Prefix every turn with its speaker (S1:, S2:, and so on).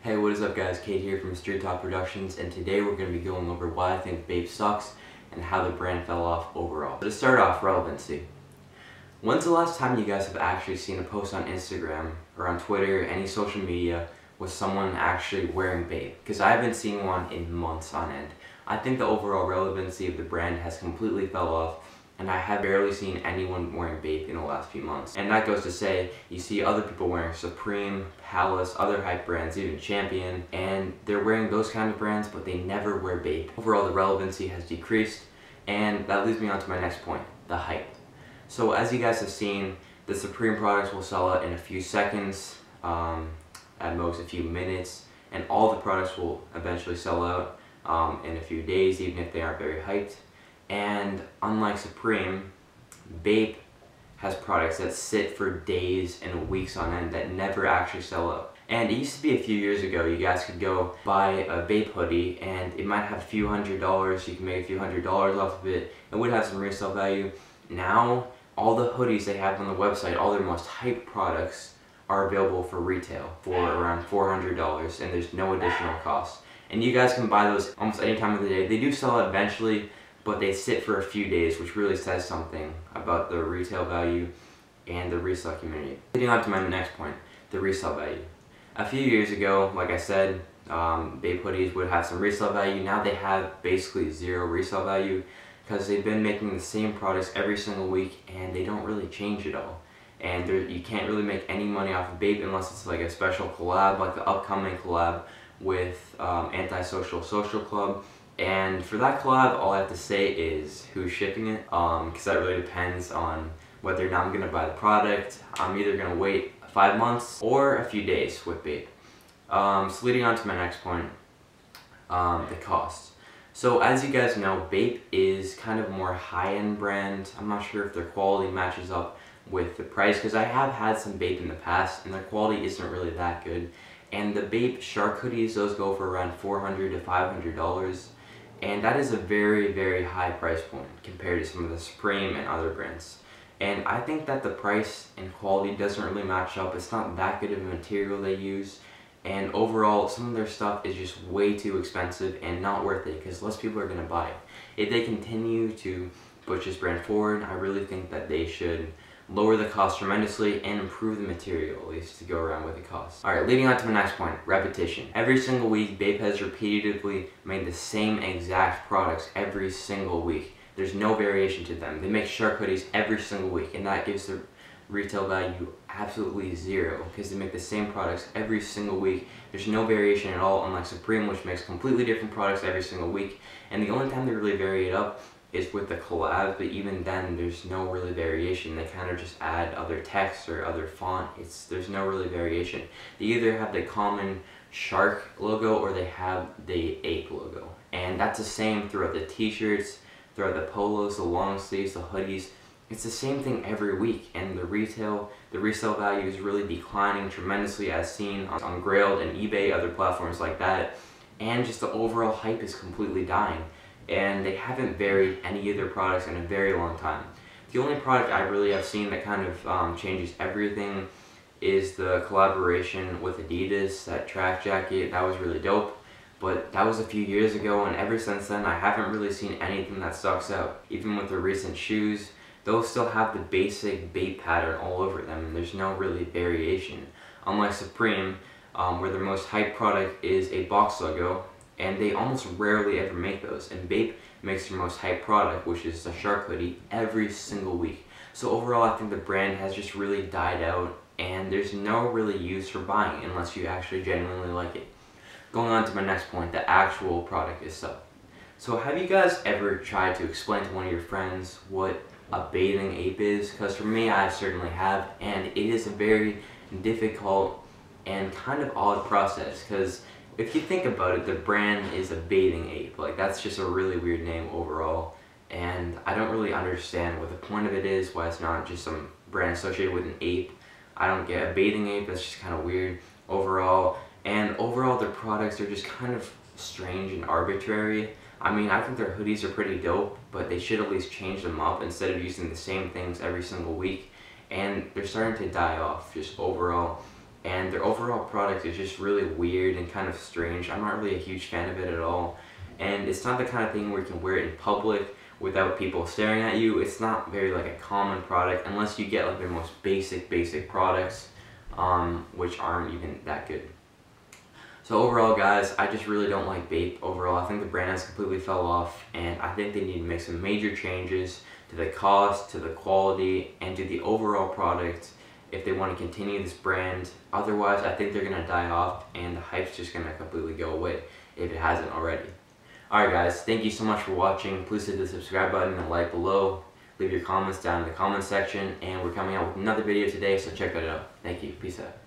S1: Hey, what is up guys? Kate here from Street Talk Productions, and today we're going to be going over why I think Bape sucks and how the brand fell off overall. So to start off, relevancy. When's the last time you guys have actually seen a post on Instagram or on Twitter, any social media, with someone actually wearing Bape? Because I haven't seen one in months on end. I think the overall relevancy of the brand has completely fell off, and I have barely seen anyone wearing Bape in the last few months. And that goes to say, you see other people wearing Supreme, Palace, other hype brands, even Champion, and they're wearing those kind of brands, but they never wear Bape. Overall, the relevancy has decreased, and that leads me on to my next point, the hype. So as you guys have seen, the Supreme products will sell out in a few seconds, at most a few minutes, and all the products will eventually sell out in a few days, even if they aren't very hyped. And unlike Supreme, Bape has products that sit for days and weeks on end that never actually sell out. And it used to be a few years ago, you guys could go buy a Bape hoodie and it might have a few $100s, you can make a few $100s off of it, it would have some resale value. Now, all the hoodies they have on the website, all their most hyped products, are available for retail for around $400, and there's no additional cost. And you guys can buy those almost any time of the day. They do sell out eventually, but they sit for a few days, which really says something about the retail value and the resale community. Getting on to my next point, the resale value. A few years ago, like I said, Bape hoodies would have some resale value. Now they have basically zero resale value because they've been making the same products every single week and they don't really change at all. And you can't really make any money off of Bape unless it's like a special collab, like the upcoming collab with Antisocial Social Club. And for that collab, all I have to say is who's shipping it, because that really depends on whether or not I'm going to buy the product. I'm either going to wait 5 months or a few days with Bape. So leading on to my next point, the cost. So as you guys know, Bape is kind of a more high-end brand. I'm not sure if their quality matches up with the price, because I have had some Bape in the past and their quality isn't really that good. And the Bape shark hoodies, those go for around $400 to $500. And that is a very, very high price point compared to some of the Supreme and other brands. And I think that the price and quality doesn't really match up. It's not that good of a material they use. And overall, some of their stuff is just way too expensive and not worth it because less people are going to buy it. If they continue to push this brand forward, I really think that they should lower the cost tremendously and improve the material, at least, to go around with the cost. Alright, leading on to my next point, repetition. Every single week, Bape has repeatedly made the same exact products every single week. There's no variation to them. They make shark hoodies every single week, and that gives the retail value absolutely zero, because they make the same products every single week. There's no variation at all, unlike Supreme, which makes completely different products every single week. And the only time they really vary it up is with the collab, but even then there's no really variation. They kind of just add other text or other font. There's no really variation. They either have the common shark logo or they have the ape logo, and that's the same throughout the t-shirts, throughout the polos, the long sleeves, the hoodies. It's the same thing every week, and the resale value is really declining tremendously, as seen on Grailed and eBay, other platforms like that, and just the overall hype is completely dying. And they haven't varied any of their products in a very long time. The only product I really have seen that kind of changes everything is the collaboration with Adidas, that track jacket. That was really dope, but that was a few years ago, and ever since then I haven't really seen anything that sucks out. Even with the recent shoes, those still have the basic Bape pattern all over them, and there's no really variation. Unlike Supreme, where their most hyped product is a box logo, and they almost rarely ever make those. And Bape makes their most hyped product, which is the shark hoodie, every single week. So overall, I think the brand has just really died out, and there's no really use for buying it unless you actually genuinely like it. Going on to my next point, the actual product itself. So have you guys ever tried to explain to one of your friends what a bathing ape is? Because for me, I certainly have, and it is a very difficult and kind of odd process, because if you think about it, the brand is a bathing ape. Like, that's just a really weird name overall, and I don't really understand what the point of it is, why it's not just some brand associated with an ape. I don't get a bathing ape. That's just kind of weird overall. And overall, their products are just kind of strange and arbitrary. I mean, I think their hoodies are pretty dope, but they should at least change them up instead of using the same things every single week. And they're starting to die off just overall. and their overall product is just really weird and kind of strange. I'm not really a huge fan of it at all, and it's not the kind of thing where you can wear it in public without people staring at you. It's not very like a common product unless you get like their most basic products, which aren't even that good. So overall, guys, I just really don't like Bape overall. I think the brand has completely fell off, and I think they need to make some major changes to the cost, to the quality, and to the overall product if they want to continue this brand. Otherwise, I think they're going to die off, and the hype's just going to completely go away if it hasn't already. Alright guys, thank you so much for watching. Please hit the subscribe button and like below. Leave your comments down in the comment section, and we're coming out with another video today, so check that out. Thank you. Peace out.